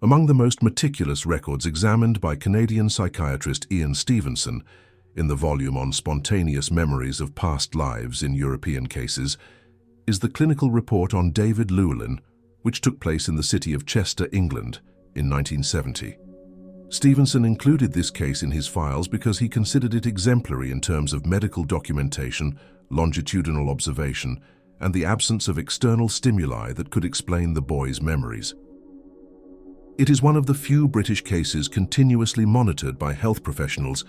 Among the most meticulous records examined by Canadian psychiatrist Stevenson in the volume on spontaneous memories of past lives in European cases is the clinical report on David Llewellyn, which took place in the city of Chester, England, in 1970. Stevenson included this case in his files because he considered it exemplary in terms of medical documentation, longitudinal observation, and the absence of external stimuli that could explain the boy's memories. It is one of the few British cases continuously monitored by health professionals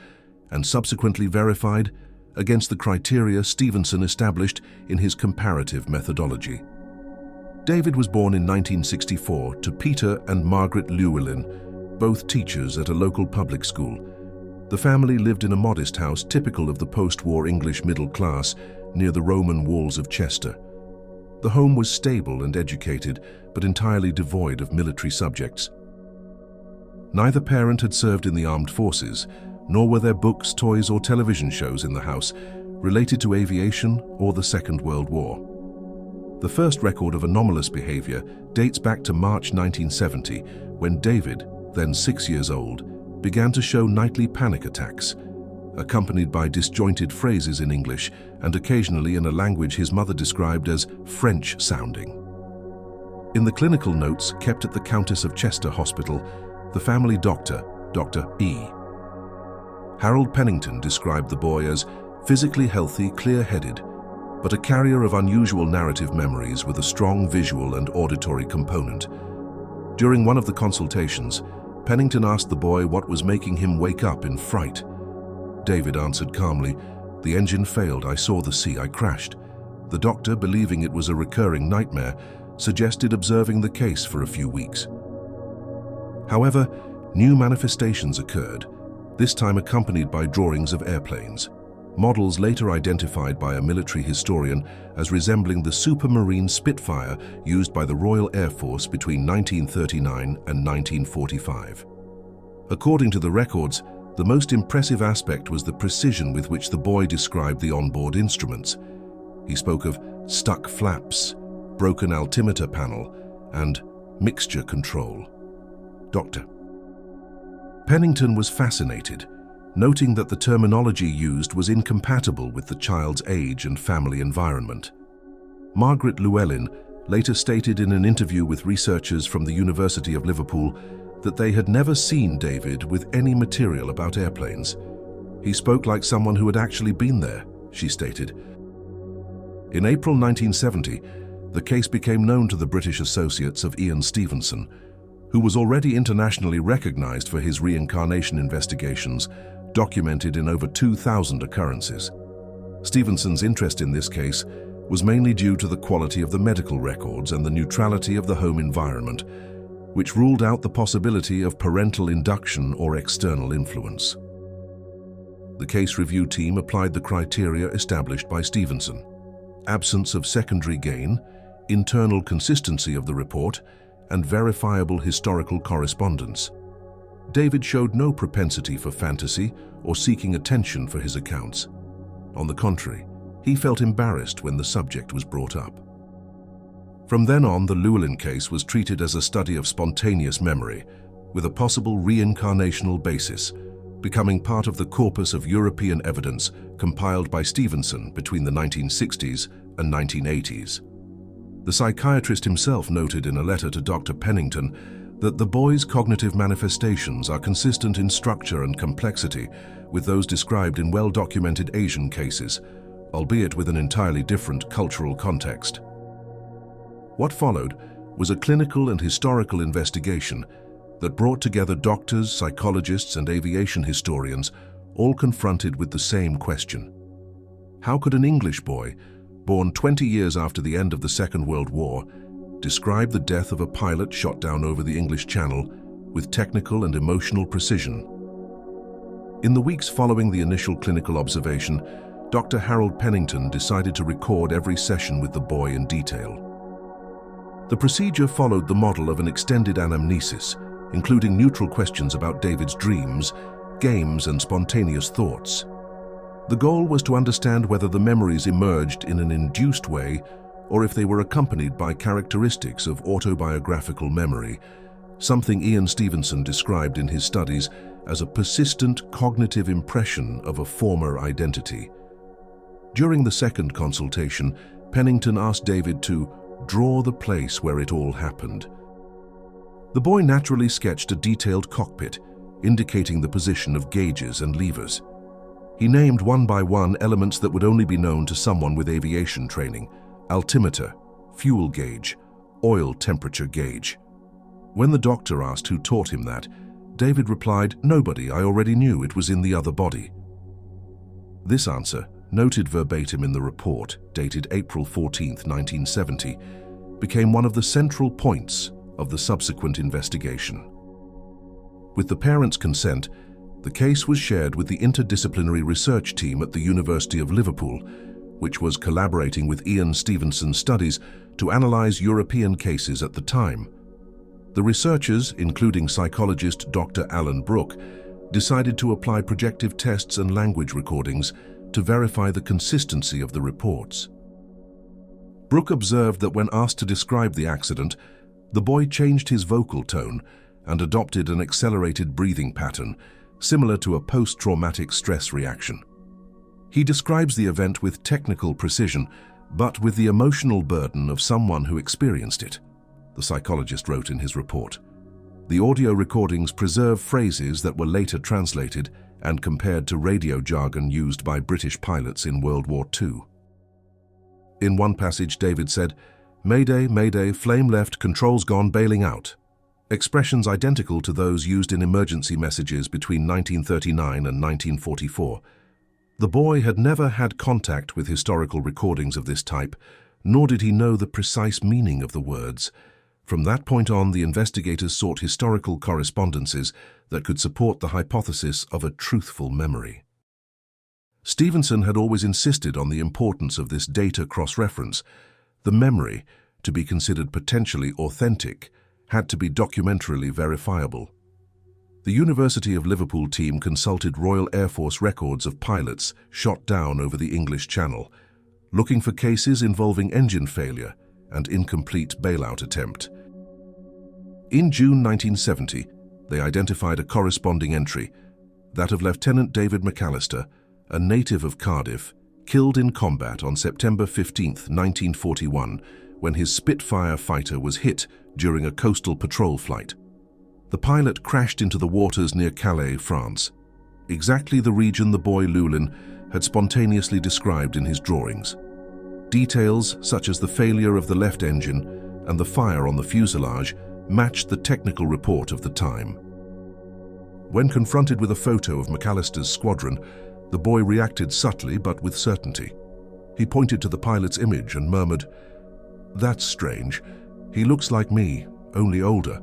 and subsequently verified against the criteria Stevenson established in his comparative methodology. David was born in 1964 to Peter and Margaret Llewellyn, both teachers at a local public school. The family lived in a modest house typical of the post-war English middle class near the Roman walls of Chester. The home was stable and educated, but entirely devoid of military subjects. Neither parent had served in the armed forces, nor were there books, toys, or television shows in the house related to aviation or the Second World War. The first record of anomalous behavior dates back to March 1970, when David, then 6 years old, began to show nightly panic attacks, accompanied by disjointed phrases in English and occasionally in a language his mother described as French-sounding. In the clinical notes kept at the Countess of Chester Hospital, the family doctor, Dr. E. Harold Pennington, described the boy as physically healthy, clear-headed, but a carrier of unusual narrative memories with a strong visual and auditory component. During one of the consultations, Pennington asked the boy what was making him wake up in fright. David answered calmly, "The engine failed, I saw the sea, I crashed." The doctor, believing it was a recurring nightmare, suggested observing the case for a few weeks. However, new manifestations occurred, this time accompanied by drawings of airplanes, models later identified by a military historian as resembling the Supermarine Spitfire used by the Royal Air Force between 1939 and 1945. According to the records, the most impressive aspect was the precision with which the boy described the onboard instruments. He spoke of stuck flaps, broken altimeter panel, and mixture control. Dr. Pennington was fascinated, noting that the terminology used was incompatible with the child's age and family environment. Margaret Llewellyn later stated in an interview with researchers from the University of Liverpool that they had never seen David with any material about airplanes. "He spoke like someone who had actually been there," she stated. In April 1970, the case became known to the British associates of Stevenson, who was already internationally recognized for his reincarnation investigations, documented in over 2,000 occurrences. Stevenson's interest in this case was mainly due to the quality of the medical records and the neutrality of the home environment, which ruled out the possibility of parental induction or external influence. The case review team applied the criteria established by Stevenson: absence of secondary gain, internal consistency of the report, and verifiable historical correspondence. David showed no propensity for fantasy or seeking attention for his accounts. On the contrary, he felt embarrassed when the subject was brought up. From then on, the Llewellyn case was treated as a study of spontaneous memory, with a possible reincarnational basis, becoming part of the corpus of European evidence compiled by Stevenson between the 1960s and 1980s. The psychiatrist himself noted in a letter to Dr. Pennington that the boy's cognitive manifestations are consistent in structure and complexity with those described in well-documented Asian cases, albeit with an entirely different cultural context. What followed was a clinical and historical investigation that brought together doctors, psychologists, and aviation historians, all confronted with the same question. How could an English boy, born 20 years after the end of the Second World War, describe the death of a pilot shot down over the English Channel with technical and emotional precision? In the weeks following the initial clinical observation, Dr. Harold Pennington decided to record every session with the boy in detail. The procedure followed the model of an extended anamnesis, including neutral questions about David's dreams, games, and spontaneous thoughts. The goal was to understand whether the memories emerged in an induced way or if they were accompanied by characteristics of autobiographical memory, something Ian Stevenson described in his studies as a persistent cognitive impression of a former identity. During the second consultation, Pennington asked David to draw the place where it all happened. The boy naturally sketched a detailed cockpit, indicating the position of gauges and levers. He named one by one elements that would only be known to someone with aviation training: altimeter, fuel gauge, oil temperature gauge. When the doctor asked who taught him that, David replied, "Nobody, I already knew it was in the other body." This answer, noted verbatim in the report, dated April 14, 1970, became one of the central points of the subsequent investigation. With the parents' consent, the case was shared with the interdisciplinary research team at the University of Liverpool, which was collaborating with Ian Stevenson's studies to analyze European cases at the time. The researchers, including psychologist Dr. Alan Brooke, decided to apply projective tests and language recordings to verify the consistency of the reports. Brooke observed that when asked to describe the accident, the boy changed his vocal tone and adopted an accelerated breathing pattern, similar to a post-traumatic stress reaction. He describes the event with technical precision, but with the emotional burden of someone who experienced it, the psychologist wrote in his report. The audio recordings preserve phrases that were later translated and compared to radio jargon used by British pilots in World War II. In one passage, David said, "Mayday, mayday, flame left, controls gone, bailing out." Expressions identical to those used in emergency messages between 1939 and 1944. The boy had never had contact with historical recordings of this type, nor did he know the precise meaning of the words. From that point on, the investigators sought historical correspondences that could support the hypothesis of a truthful memory. Stevenson had always insisted on the importance of this data cross-reference. The memory, to be considered potentially authentic, had to be documentarily verifiable. The University of Liverpool team consulted Royal Air Force records of pilots shot down over the English Channel, looking for cases involving engine failure and incomplete bailout attempt. In June 1970, they identified a corresponding entry, that of Lieutenant David McAllister, a native of Cardiff, killed in combat on September 15, 1941, when his Spitfire fighter was hit during a coastal patrol flight. The pilot crashed into the waters near Calais, France, exactly the region the boy Llewellyn had spontaneously described in his drawings. Details such as the failure of the left engine and the fire on the fuselage matched the technical report of the time. When confronted with a photo of McAllister's squadron, the boy reacted subtly but with certainty. He pointed to the pilot's image and murmured, "That's strange. He looks like me, only older."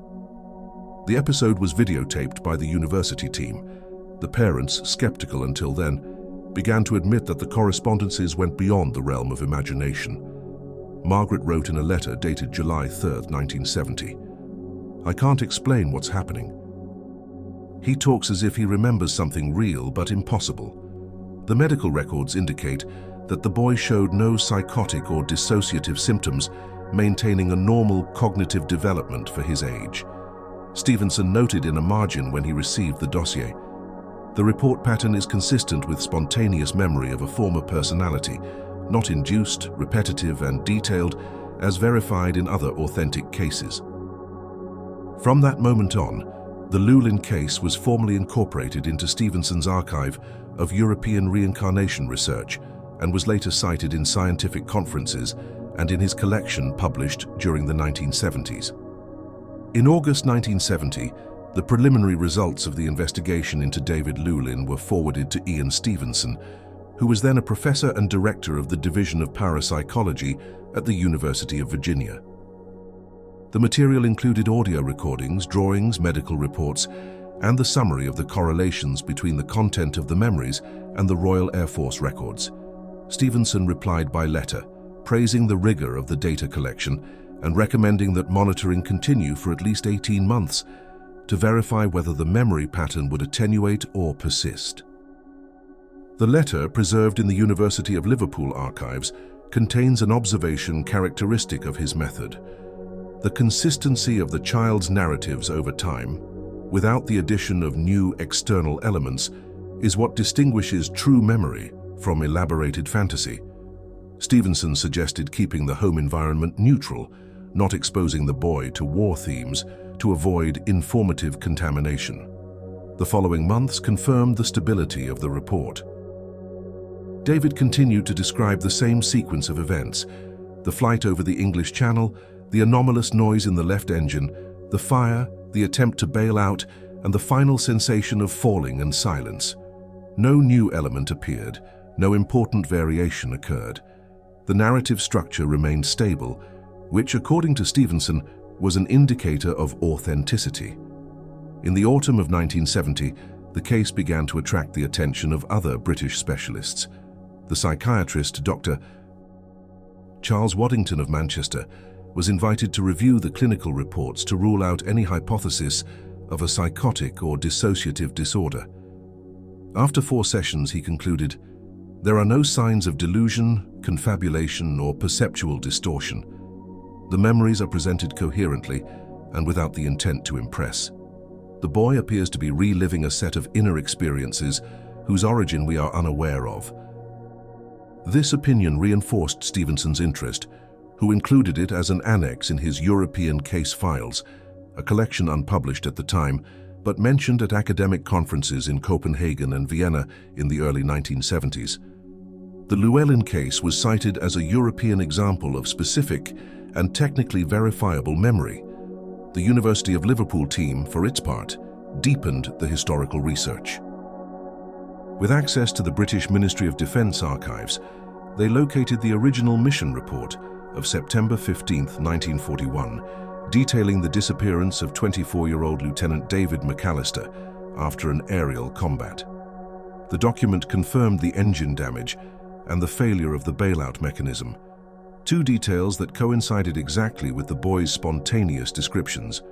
The episode was videotaped by the university team. The parents, skeptical until then, began to admit that the correspondences went beyond the realm of imagination. Margaret wrote in a letter dated July 3, 1970, "I can't explain what's happening. He talks as if he remembers something real but impossible." The medical records indicate that the boy showed no psychotic or dissociative symptoms, maintaining a normal cognitive development for his age. Stevenson noted in a margin when he received the dossier, "The report pattern is consistent with spontaneous memory of a former personality, not induced, repetitive, and detailed, as verified in other authentic cases." From that moment on, the Llewellyn case was formally incorporated into Stevenson's archive of European reincarnation research and was later cited in scientific conferences and in his collection published during the 1970s. In August 1970, the preliminary results of the investigation into David Llewellyn were forwarded to Ian Stevenson, who was then a professor and director of the Division of Parapsychology at the University of Virginia. The material included audio recordings, drawings, medical reports, and the summary of the correlations between the content of the memories and the Royal Air Force records. Stevenson replied by letter, praising the rigor of the data collection and recommending that monitoring continue for at least 18 months to verify whether the memory pattern would attenuate or persist. The letter, preserved in the University of Liverpool archives, contains an observation characteristic of his method. The consistency of the child's narratives over time, without the addition of new external elements, is what distinguishes true memory from elaborated fantasy. Stevenson suggested keeping the home environment neutral, not exposing the boy to war themes to avoid informative contamination. The following months confirmed the stability of the report. David continued to describe the same sequence of events: the flight over the English Channel, the anomalous noise in the left engine, the fire, the attempt to bail out, and the final sensation of falling and silence. No new element appeared, no important variation occurred. The narrative structure remained stable, which, according to Stevenson, was an indicator of authenticity. In the autumn of 1970, the case began to attract the attention of other British specialists. The psychiatrist, Dr. Charles Waddington of Manchester, was invited to review the clinical reports to rule out any hypothesis of a psychotic or dissociative disorder. After 4 sessions, he concluded, "There are no signs of delusion, confabulation, or perceptual distortion. The memories are presented coherently and without the intent to impress. The boy appears to be reliving a set of inner experiences whose origin we are unaware of." This opinion reinforced Stevenson's interest, who included it as an annex in his European Case Files, a collection unpublished at the time, but mentioned at academic conferences in Copenhagen and Vienna in the early 1970s. The Llewellyn case was cited as a European example of specific and technically verifiable memory. The University of Liverpool team, for its part, deepened the historical research. With access to the British Ministry of Defence archives, they located the original mission report of September 15, 1941, detailing the disappearance of 24-year-old Lieutenant David McAllister after an aerial combat. The document confirmed the engine damage and the failure of the bailout mechanism, 2 details that coincided exactly with the boy's spontaneous descriptions.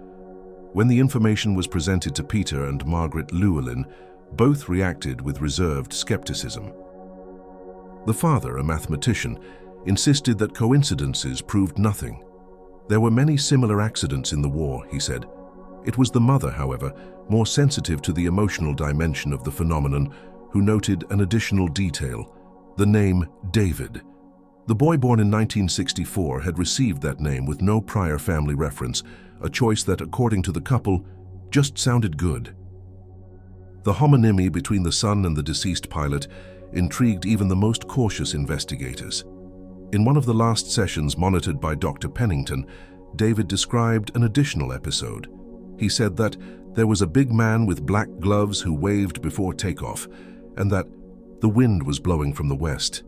When the information was presented to Peter and Margaret Llewellyn, both reacted with reserved skepticism. The father, a mathematician, insisted that coincidences proved nothing. There were many similar accidents in the war, he said. It was the mother, however, more sensitive to the emotional dimension of the phenomenon, who noted an additional detail: the name David. The boy born in 1964 had received that name with no prior family reference, a choice that, according to the couple, just sounded good. The homonymity between the son and the deceased pilot intrigued even the most cautious investigators. In one of the last sessions monitored by Dr. Pennington, David described an additional episode. He said that there was a big man with black gloves who waved before takeoff, and that the wind was blowing from the west.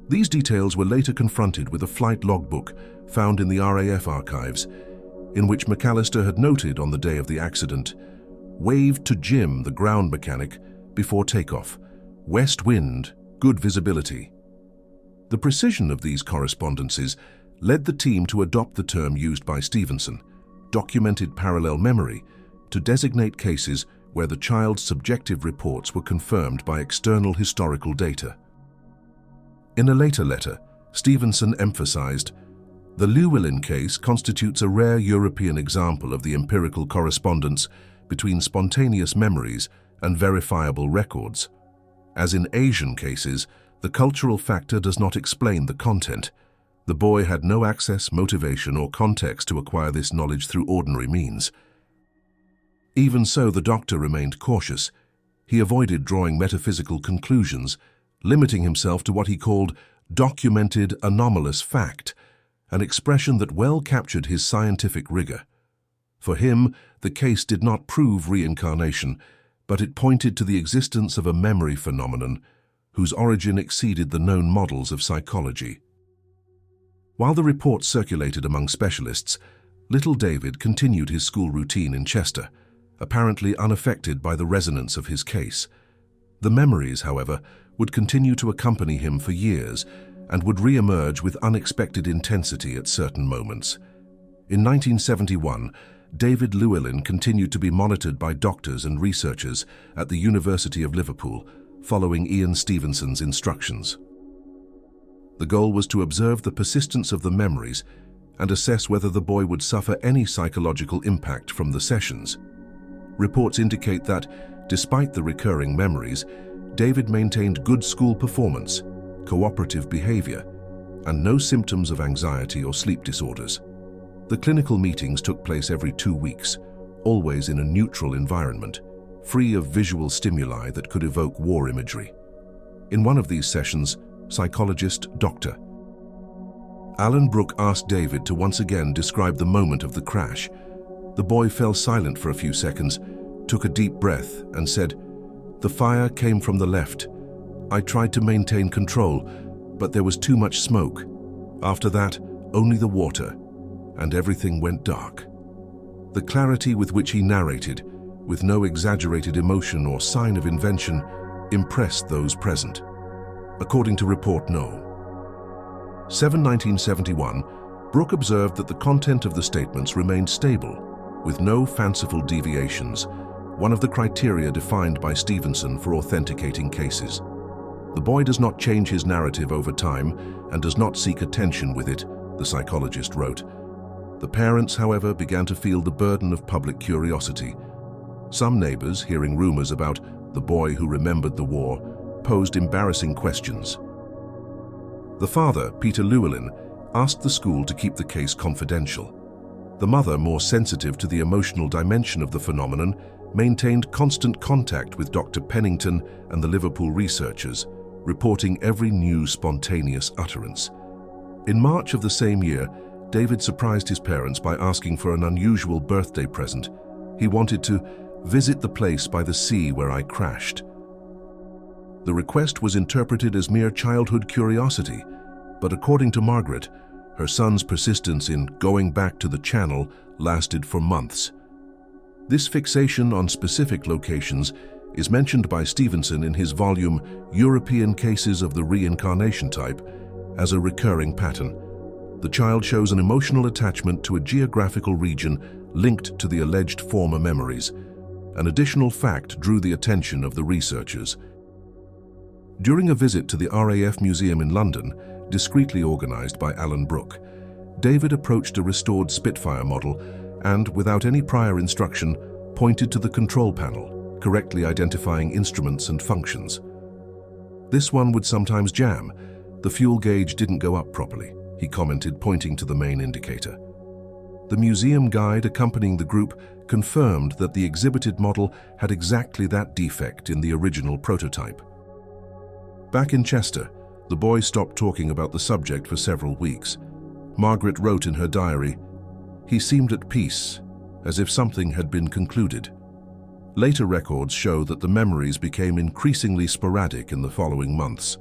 These details were later confronted with a flight logbook found in the RAF archives, in which McAllister had noted on the day of the accident, "Waved to Jim, the ground mechanic, before takeoff. West wind, good visibility." The precision of these correspondences led the team to adopt the term used by Stevenson, documented parallel memory, to designate cases where the child's subjective reports were confirmed by external historical data. In a later letter, Stevenson emphasized, "The Llewellyn case constitutes a rare European example of the empirical correspondence between spontaneous memories and verifiable records. As in Asian cases, the cultural factor does not explain the content. The boy had no access, motivation, or context to acquire this knowledge through ordinary means." Even so, the doctor remained cautious. He avoided drawing metaphysical conclusions, limiting himself to what he called documented anomalous fact, an expression that well captured his scientific rigor. For him, the case did not prove reincarnation, but it pointed to the existence of a memory phenomenon whose origin exceeded the known models of psychology. While the report circulated among specialists, little David continued his school routine in Chester, apparently unaffected by the resonance of his case. The memories, however, would continue to accompany him for years and would re-emerge with unexpected intensity at certain moments. In 1971, David Llewellyn continued to be monitored by doctors and researchers at the University of Liverpool, following Ian Stevenson's instructions. The goal was to observe the persistence of the memories and assess whether the boy would suffer any psychological impact from the sessions. Reports indicate that, despite the recurring memories, David maintained good school performance, cooperative behavior, and no symptoms of anxiety or sleep disorders. The clinical meetings took place every 2 weeks, always in a neutral environment, free of visual stimuli that could evoke war imagery. In one of these sessions, psychologist Dr. Alan Brooke asked David to once again describe the moment of the crash. The boy fell silent for a few seconds, took a deep breath, and said, "The fire came from the left. I tried to maintain control, but there was too much smoke. After that, only the water, and everything went dark." The clarity with which he narrated, with no exaggerated emotion or sign of invention, impressed those present. According to Report No. 1971, Brooke observed that the content of the statements remained stable, with no fanciful deviations, one of the criteria defined by Stevenson for authenticating cases. The boy does not change his narrative over time and does not seek attention with it, the psychologist wrote. The parents, however, began to feel the burden of public curiosity. Some neighbors, hearing rumors about the boy who remembered the war, posed embarrassing questions. The father, Peter Llewellyn, asked the school to keep the case confidential. The mother, more sensitive to the emotional dimension of the phenomenon, maintained constant contact with Dr. Pennington and the Liverpool researchers, reporting every new spontaneous utterance. In March of the same year, David surprised his parents by asking for an unusual birthday present. He wanted to visit the place by the sea where I crashed. The request was interpreted as mere childhood curiosity, but according to Margaret, her son's persistence in going back to the channel lasted for months. This fixation on specific locations is mentioned by Stevenson in his volume European Cases of the Reincarnation Type as a recurring pattern. The child shows an emotional attachment to a geographical region linked to the alleged former memories. An additional fact drew the attention of the researchers. During a visit to the RAF Museum in London, discreetly organized by Alan Brooke, David approached a restored Spitfire model and, without any prior instruction, pointed to the control panel, correctly identifying instruments and functions. "This one would sometimes jam. The fuel gauge didn't go up properly," he commented, pointing to the main indicator. The museum guide accompanying the group confirmed that the exhibited model had exactly that defect in the original prototype. Back in Chester, the boy stopped talking about the subject for several weeks. Margaret wrote in her diary, "He seemed at peace, as if something had been concluded." Later records show that the memories became increasingly sporadic in the following months.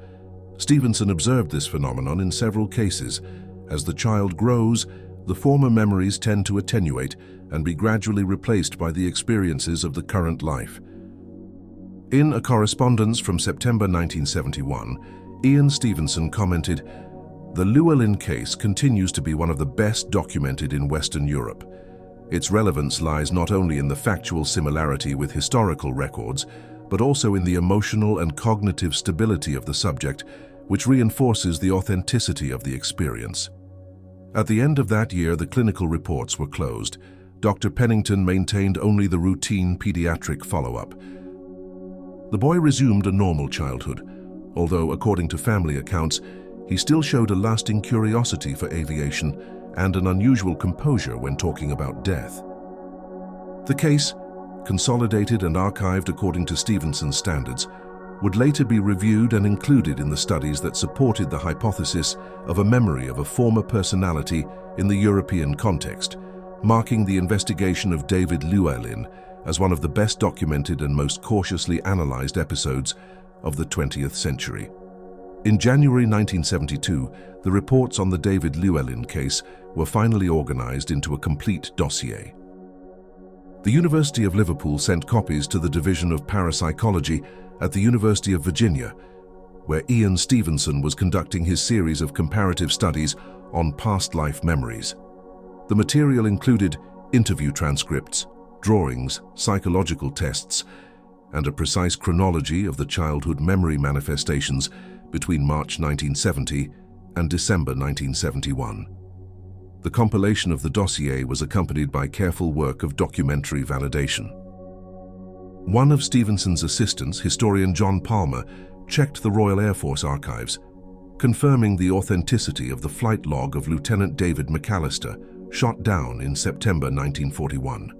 Stevenson observed this phenomenon in several cases. As the child grows, the former memories tend to attenuate and be gradually replaced by the experiences of the current life. In a correspondence from September 1971, Ian Stevenson commented, "The Llewellyn case continues to be one of the best documented in Western Europe. Its relevance lies not only in the factual similarity with historical records, but also in the emotional and cognitive stability of the subject, which reinforces the authenticity of the experience." At the end of that year, the clinical reports were closed. Dr. Pennington maintained only the routine pediatric follow-up. The boy resumed a normal childhood, although, according to family accounts, he still showed a lasting curiosity for aviation and an unusual composure when talking about death. The case, consolidated and archived according to Stevenson's standards, would later be reviewed and included in the studies that supported the hypothesis of a memory of a former personality in the European context, marking the investigation of David Llewellyn as one of the best documented and most cautiously analyzed episodes of the 20th century. In January 1972, the reports on the David Llewellyn case were finally organized into a complete dossier. The University of Liverpool sent copies to the Division of Parapsychology at the University of Virginia, where Ian Stevenson was conducting his series of comparative studies on past life memories. The material included interview transcripts, drawings, psychological tests, and a precise chronology of the childhood memory manifestations between March 1970 and December 1971. The compilation of the dossier was accompanied by careful work of documentary validation. One of Stevenson's assistants, historian John Palmer, checked the Royal Air Force archives, confirming the authenticity of the flight log of Lieutenant David McAllister, shot down in September 1941.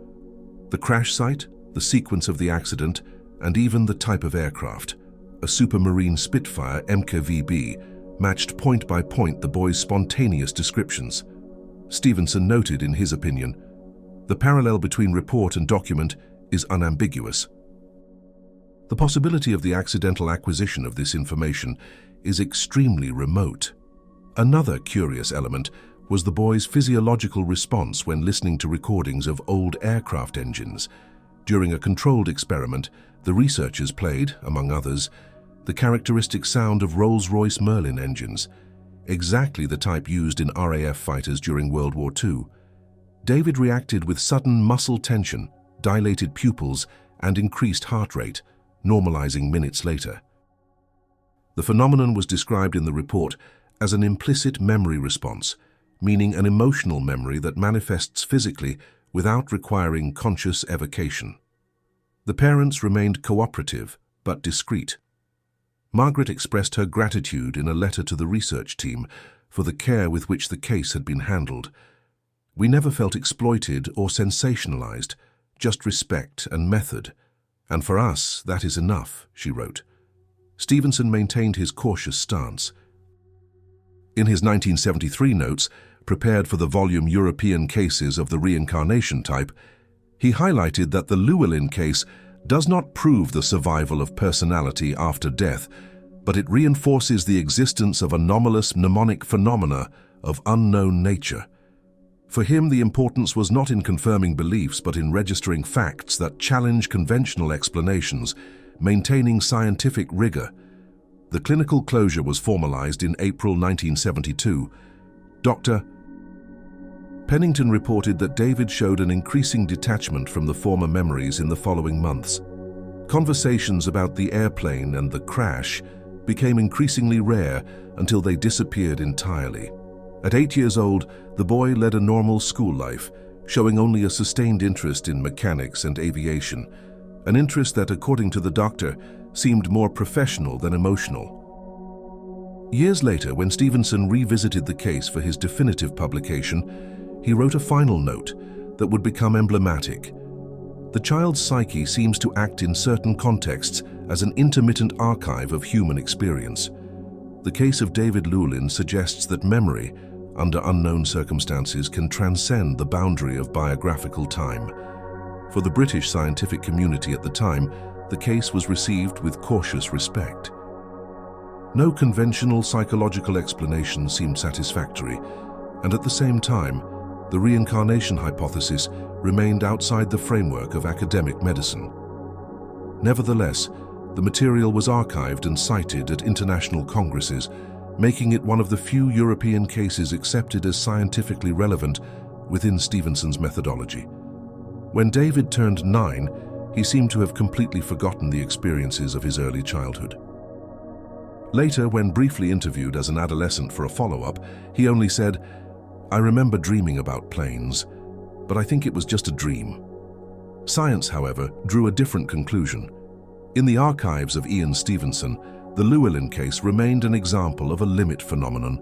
The crash site, the sequence of the accident, and even the type of aircraft, a Supermarine Spitfire MKVB, matched point by point the boy's spontaneous descriptions. Stevenson noted in his opinion, "The parallel between report and document is unambiguous." The possibility of the accidental acquisition of this information is extremely remote. Another curious element was the boy's physiological response when listening to recordings of old aircraft engines. During a controlled experiment, the researchers played, among others, the characteristic sound of Rolls-Royce Merlin engines, exactly the type used in RAF fighters during World War II. David reacted with sudden muscle tension, dilated pupils, and increased heart rate, normalizing minutes later. The phenomenon was described in the report as an implicit memory response, meaning an emotional memory that manifests physically without requiring conscious evocation. The parents remained cooperative but discreet. Margaret expressed her gratitude in a letter to the research team for the care with which the case had been handled. "We never felt exploited or sensationalized, just respect and method. And for us, that is enough," she wrote. Stevenson maintained his cautious stance. In his 1973 notes, prepared for the volume European Cases of the Reincarnation Type, he highlighted that the Llewellyn case does not prove the survival of personality after death, but it reinforces the existence of anomalous mnemonic phenomena of unknown nature. For him, the importance was not in confirming beliefs, but in registering facts that challenge conventional explanations, maintaining scientific rigor. The clinical closure was formalized in April 1972. Dr. Pennington reported that David showed an increasing detachment from the former memories in the following months. Conversations about the airplane and the crash became increasingly rare until they disappeared entirely. At 8 years old, the boy led a normal school life, showing only a sustained interest in mechanics and aviation, an interest that, according to the doctor, seemed more professional than emotional. Years later, when Stevenson revisited the case for his definitive publication, he wrote a final note that would become emblematic. "The child's psyche seems to act in certain contexts as an intermittent archive of human experience. The case of David Llewellyn suggests that memory, under unknown circumstances, can transcend the boundary of biographical time." For the British scientific community at the time, the case was received with cautious respect. No conventional psychological explanation seemed satisfactory, and at the same time, the reincarnation hypothesis remained outside the framework of academic medicine. Nevertheless, the material was archived and cited at international congresses, making it one of the few European cases accepted as scientifically relevant within Stevenson's methodology. When David turned 9, he seemed to have completely forgotten the experiences of his early childhood. Later, when briefly interviewed as an adolescent for a follow-up, he only said, "I remember dreaming about planes, but I think it was just a dream." Science, however, drew a different conclusion. In the archives of Ian Stevenson, the Llewellyn case remained an example of a limit phenomenon,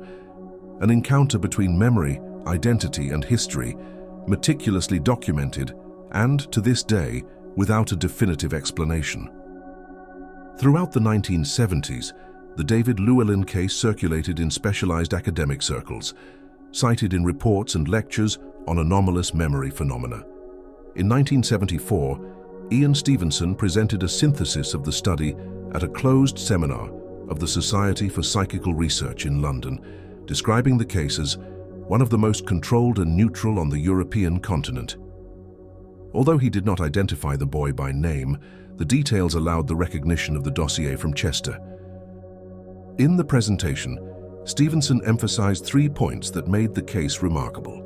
an encounter between memory, identity, and history, meticulously documented, and, to this day, without a definitive explanation. Throughout the 1970s, the David Llewellyn case circulated in specialized academic circles, cited in reports and lectures on anomalous memory phenomena. In 1974, Ian Stevenson presented a synthesis of the study at a closed seminar of the Society for Psychical Research in London, describing the case as one of the most controlled and neutral on the European continent. Although he did not identify the boy by name, the details allowed the recognition of the dossier from Chester. In the presentation, Stevenson emphasized 3 points that made the case remarkable.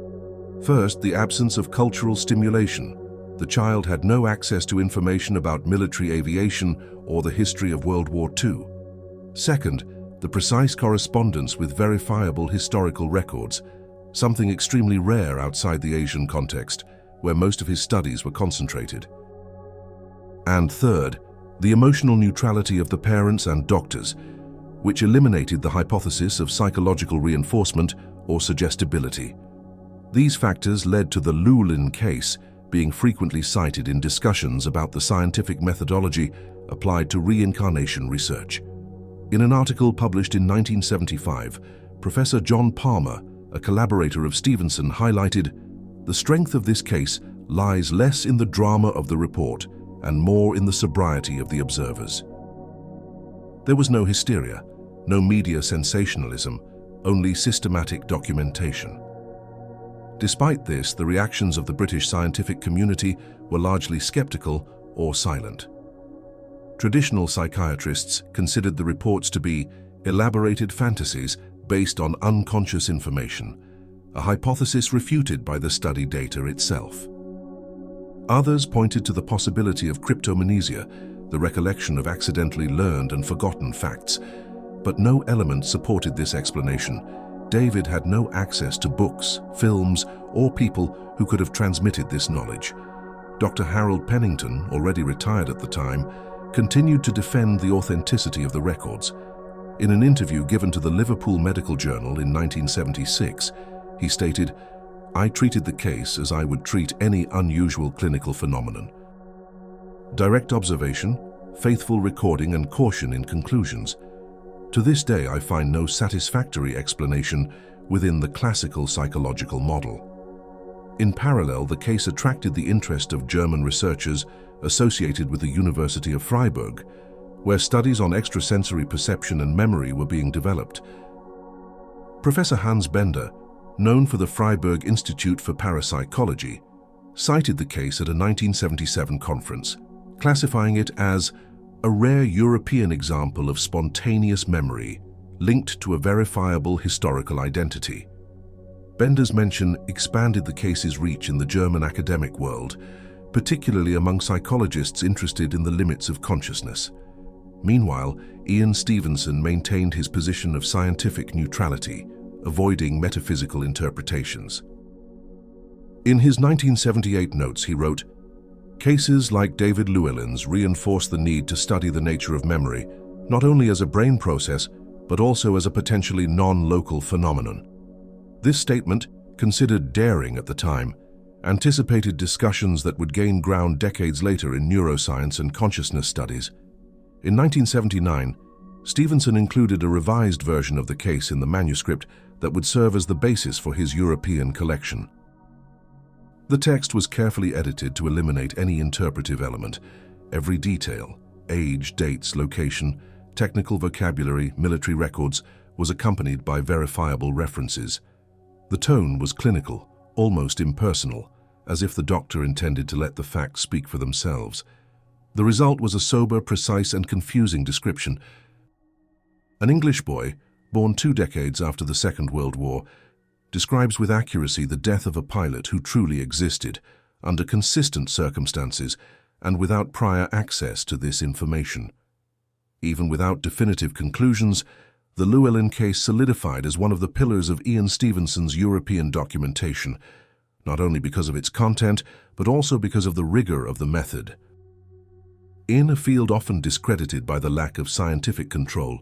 First, the absence of cultural stimulation. The child had no access to information about military aviation or the history of World War II. Second, the precise correspondence with verifiable historical records. something extremely rare outside the Asian context, where most of his studies were concentrated. And third, the emotional neutrality of the parents and doctors, which eliminated the hypothesis of psychological reinforcement or suggestibility. These factors led to the Llewellyn case being frequently cited in discussions about the scientific methodology applied to reincarnation research. In an article published in 1975, Professor John Palmer, a collaborator of Stevenson, highlighted, "The strength of this case lies less in the drama of the report and more in the sobriety of the observers." There was no hysteria, no media sensationalism, only systematic documentation. Despite this, the reactions of the British scientific community were largely skeptical or silent. Traditional psychiatrists considered the reports to be elaborated fantasies based on unconscious information, a hypothesis refuted by the study data itself. Others pointed to the possibility of cryptomnesia, the recollection of accidentally learned and forgotten facts, but no element supported this explanation. David had no access to books, films, or people who could have transmitted this knowledge. Dr. Harold Pennington, already retired at the time, continued to defend the authenticity of the records. In an interview given to the Liverpool Medical Journal in 1976, he stated, "I treated the case as I would treat any unusual clinical phenomenon. Direct observation, faithful recording, and caution in conclusions. To this day, I find no satisfactory explanation within the classical psychological model." In parallel, the case attracted the interest of German researchers associated with the University of Freiburg, where studies on extrasensory perception and memory were being developed. Professor Hans Bender, known for the Freiburg Institute for Parapsychology, cited the case at a 1977 conference, classifying it as a rare European example of spontaneous memory linked to a verifiable historical identity. Bender's mention expanded the case's reach in the German academic world, particularly among psychologists interested in the limits of consciousness. Meanwhile, Ian Stevenson maintained his position of scientific neutrality, avoiding metaphysical interpretations. In his 1978 notes, he wrote, "Cases like David Llewellyn's reinforce the need to study the nature of memory, not only as a brain process, but also as a potentially non-local phenomenon." This statement, considered daring at the time, anticipated discussions that would gain ground decades later in neuroscience and consciousness studies. In 1979, Stevenson included a revised version of the case in the manuscript that would serve as the basis for his European collection. The text was carefully edited to eliminate any interpretive element. Every detail, age, dates, location, technical vocabulary, military records, was accompanied by verifiable references. The tone was clinical, almost impersonal, as if the doctor intended to let the facts speak for themselves. The result was a sober, precise, and confusing description. An English boy, born 2 decades after the Second World War, describes with accuracy the death of a pilot who truly existed, under consistent circumstances and without prior access to this information. Even without definitive conclusions, the Llewellyn case solidified as one of the pillars of Ian Stevenson's European documentation, not only because of its content, but also because of the rigor of the method. In a field often discredited by the lack of scientific control,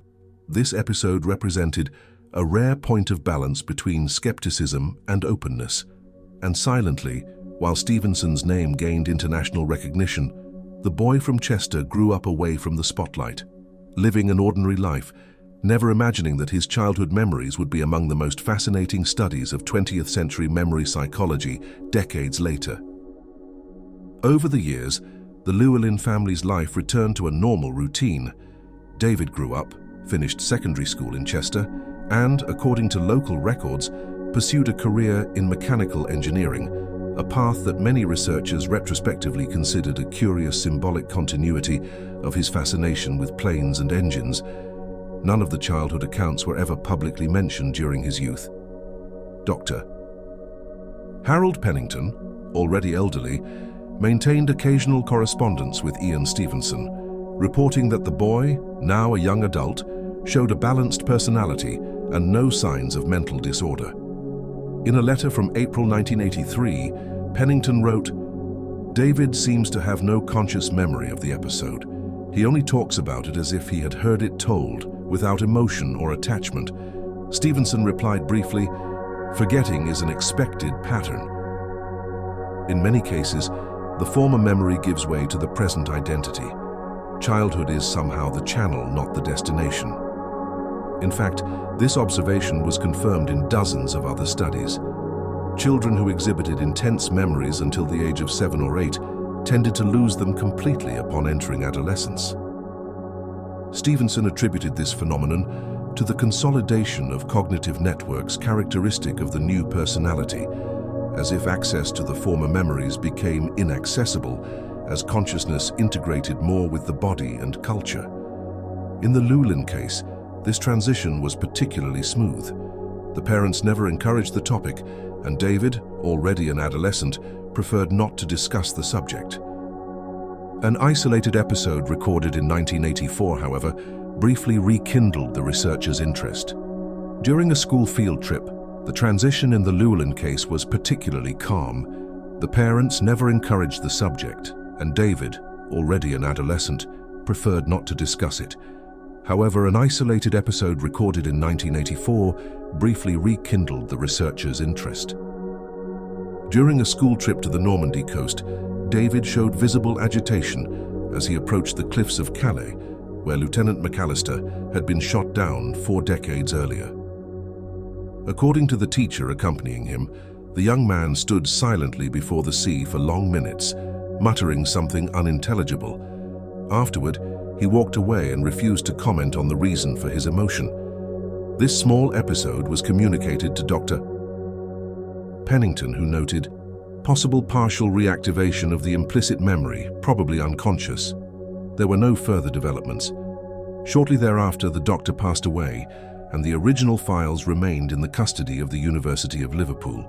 this episode represented a rare point of balance between skepticism and openness. And silently, while Stevenson's name gained international recognition, the boy from Chester grew up away from the spotlight, living an ordinary life, never imagining that his childhood memories would be among the most fascinating studies of 20th century memory psychology decades later. Over the years, the Llewellyn family's life returned to a normal routine. David grew up, finished secondary school in Chester, and, according to local records, pursued a career in mechanical engineering, a path that many researchers retrospectively considered a curious symbolic continuity of his fascination with planes and engines. None of the childhood accounts were ever publicly mentioned during his youth. Dr. Harold Pennington, already elderly, maintained occasional correspondence with Ian Stevenson, reporting that the boy, now a young adult, showed a balanced personality and no signs of mental disorder. In a letter from April 1983, Pennington wrote, "David seems to have no conscious memory of the episode. He only talks about it as if he had heard it told, without emotion or attachment." Stevenson replied briefly, "Forgetting is an expected pattern." In many cases, the former memory gives way to the present identity. Childhood is somehow the channel, not the destination. In fact, this observation was confirmed in dozens of other studies. Children who exhibited intense memories until the age of 7 or 8 tended to lose them completely upon entering adolescence. Stevenson attributed this phenomenon to the consolidation of cognitive networks characteristic of the new personality, as if access to the former memories became inaccessible as consciousness integrated more with the body and culture. In the Llewellyn case, this transition was particularly smooth. The parents never encouraged the topic, and David, already an adolescent, preferred not to discuss the subject. An isolated episode recorded in 1984, however, briefly rekindled the researchers' interest. During a school field trip, the transition in the Llewellyn case was particularly calm. The parents never encouraged the subject, and David, already an adolescent, preferred not to discuss it. However, an isolated episode recorded in 1984 briefly rekindled the researchers' interest. During a school trip to the Normandy coast, David showed visible agitation as he approached the cliffs of Calais, where Lieutenant McAllister had been shot down 4 decades earlier. According to the teacher accompanying him, the young man stood silently before the sea for long minutes, muttering something unintelligible. Afterward, he walked away and refused to comment on the reason for his emotion. This small episode was communicated to Dr. Pennington, who noted, "Possible partial reactivation of the implicit memory, probably unconscious." There were no further developments. Shortly thereafter, the doctor passed away, and the original files remained in the custody of the University of Liverpool.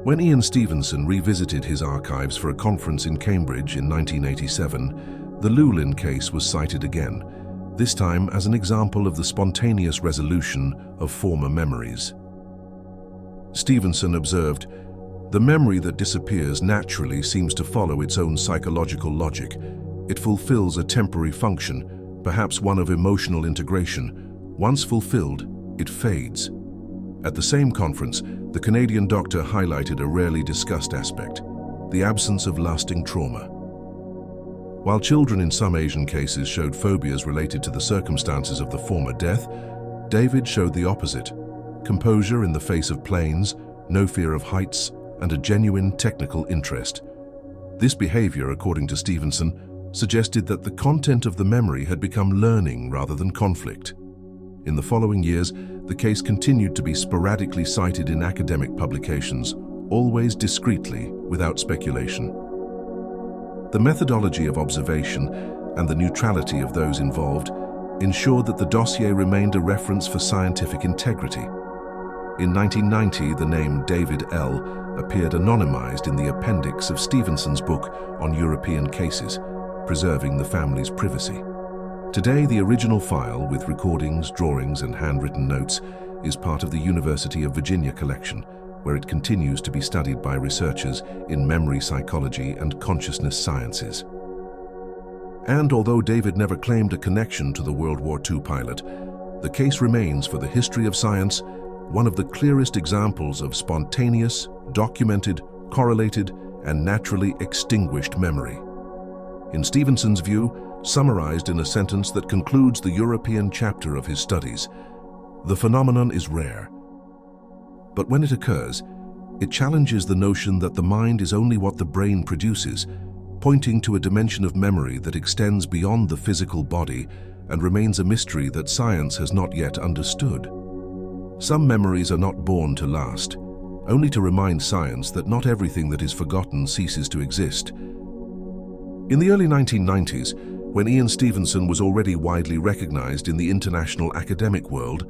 When Ian Stevenson revisited his archives for a conference in Cambridge in 1987, the Llewellyn case was cited again, this time as an example of the spontaneous resolution of former memories. Stevenson observed, "The memory that disappears naturally seems to follow its own psychological logic. It fulfills a temporary function, perhaps one of emotional integration. Once fulfilled, it fades." At the same conference, the Canadian doctor highlighted a rarely discussed aspect, the absence of lasting trauma. While children in some Asian cases showed phobias related to the circumstances of the former death, David showed the opposite: composure in the face of planes, no fear of heights, and a genuine technical interest. This behavior, according to Stevenson, suggested that the content of the memory had become learning rather than conflict. In the following years, the case continued to be sporadically cited in academic publications, always discreetly, without speculation. The methodology of observation and the neutrality of those involved ensured that the dossier remained a reference for scientific integrity. In 1990, the name David L. appeared anonymized in the appendix of Stevenson's book on European cases, preserving the family's privacy. Today, the original file, with recordings, drawings, and handwritten notes, is part of the University of Virginia collection, where it continues to be studied by researchers in memory psychology and consciousness sciences. And although David never claimed a connection to the World War II pilot, the case remains, for the history of science, one of the clearest examples of spontaneous, documented, correlated, and naturally extinguished memory. In Stevenson's view, summarized in a sentence that concludes the European chapter of his studies, the phenomenon is rare. But when it occurs, it challenges the notion that the mind is only what the brain produces, pointing to a dimension of memory that extends beyond the physical body and remains a mystery that science has not yet understood. Some memories are not born to last, only to remind science that not everything that is forgotten ceases to exist. In the early 1990s, when Ian Stevenson was already widely recognized in the international academic world,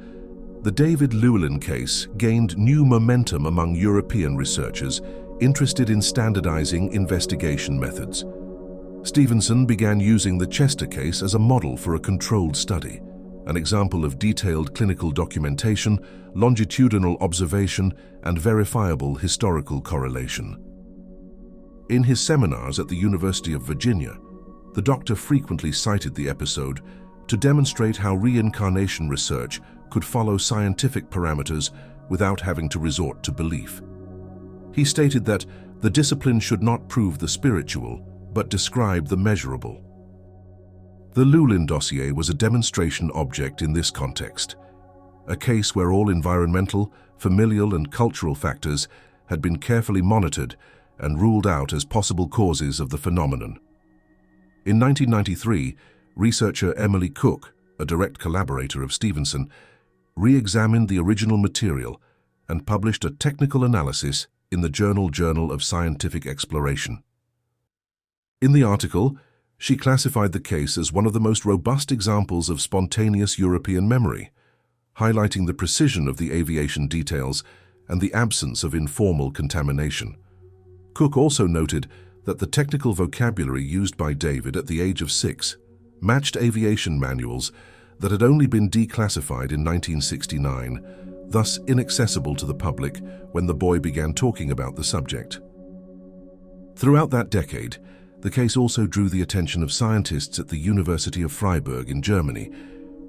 the David Llewellyn case gained new momentum among European researchers interested in standardizing investigation methods. Stevenson began using the Chester case as a model for a controlled study. an example of detailed clinical documentation, longitudinal observation, and verifiable historical correlation. In his seminars at the University of Virginia, the doctor frequently cited the episode to demonstrate how reincarnation research could follow scientific parameters without having to resort to belief. He stated that the discipline should not prove the spiritual, but describe the measurable. The Llewellyn dossier was a demonstration object in this context, a case where all environmental, familial, and cultural factors had been carefully monitored and ruled out as possible causes of the phenomenon. In 1993, researcher Emily Cook, a direct collaborator of Stevenson, re-examined the original material and published a technical analysis in the Journal of Scientific Exploration. In the article, she classified the case as one of the most robust examples of spontaneous European memory, highlighting the precision of the aviation details and the absence of informal contamination. Cook also noted that the technical vocabulary used by David at the age of 6 matched aviation manuals that had only been declassified in 1969, thus inaccessible to the public when the boy began talking about the subject. Throughout that decade, the case also drew the attention of scientists at the University of Freiburg in Germany,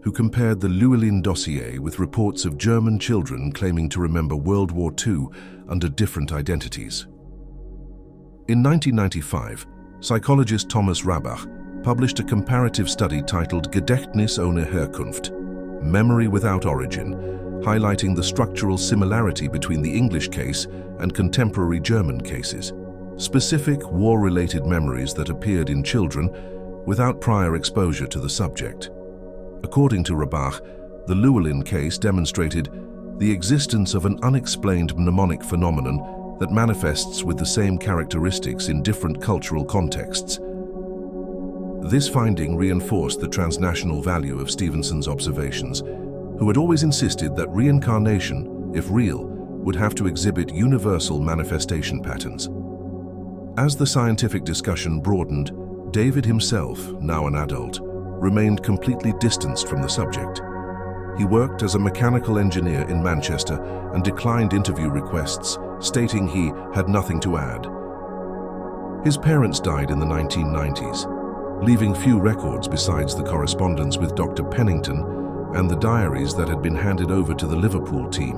who compared the Llewellyn dossier with reports of German children claiming to remember World War II under different identities. In 1995, psychologist Thomas Rabach published a comparative study titled Gedächtnis ohne Herkunft, Memory Without Origin, highlighting the structural similarity between the English case and contemporary German cases, specific war-related memories that appeared in children without prior exposure to the subject. According to Rabach, the Llewellyn case demonstrated the existence of an unexplained mnemonic phenomenon that manifests with the same characteristics in different cultural contexts. This finding reinforced the transnational value of Stevenson's observations, who had always insisted that reincarnation, if real, would have to exhibit universal manifestation patterns. As the scientific discussion broadened, David himself, now an adult, remained completely distanced from the subject. He worked as a mechanical engineer in Manchester and declined interview requests, stating he had nothing to add. His parents died in the 1990s, leaving few records besides the correspondence with Dr. Pennington and the diaries that had been handed over to the Liverpool team.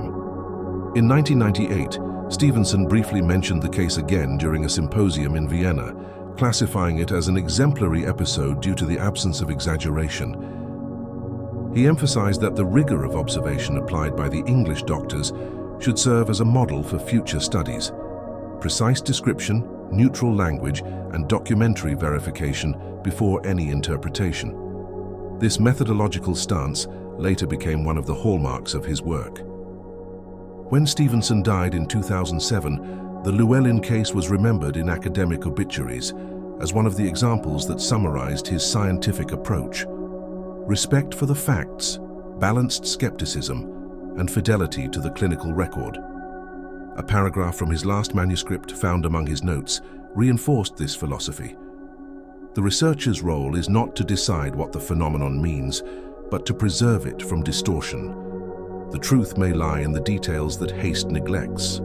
In 1998, Stevenson briefly mentioned the case again during a symposium in Vienna, classifying it as an exemplary episode due to the absence of exaggeration. He emphasized that the rigor of observation applied by the English doctors should serve as a model for future studies. Precise description, neutral language, and documentary verification before any interpretation. This methodological stance later became one of the hallmarks of his work. When Stevenson died in 2007, the Llewellyn case was remembered in academic obituaries as one of the examples that summarized his scientific approach. Respect for the facts, balanced skepticism, and fidelity to the clinical record. A paragraph from his last manuscript found among his notes reinforced this philosophy. The researcher's role is not to decide what the phenomenon means, but to preserve it from distortion. The truth may lie in the details that haste neglects.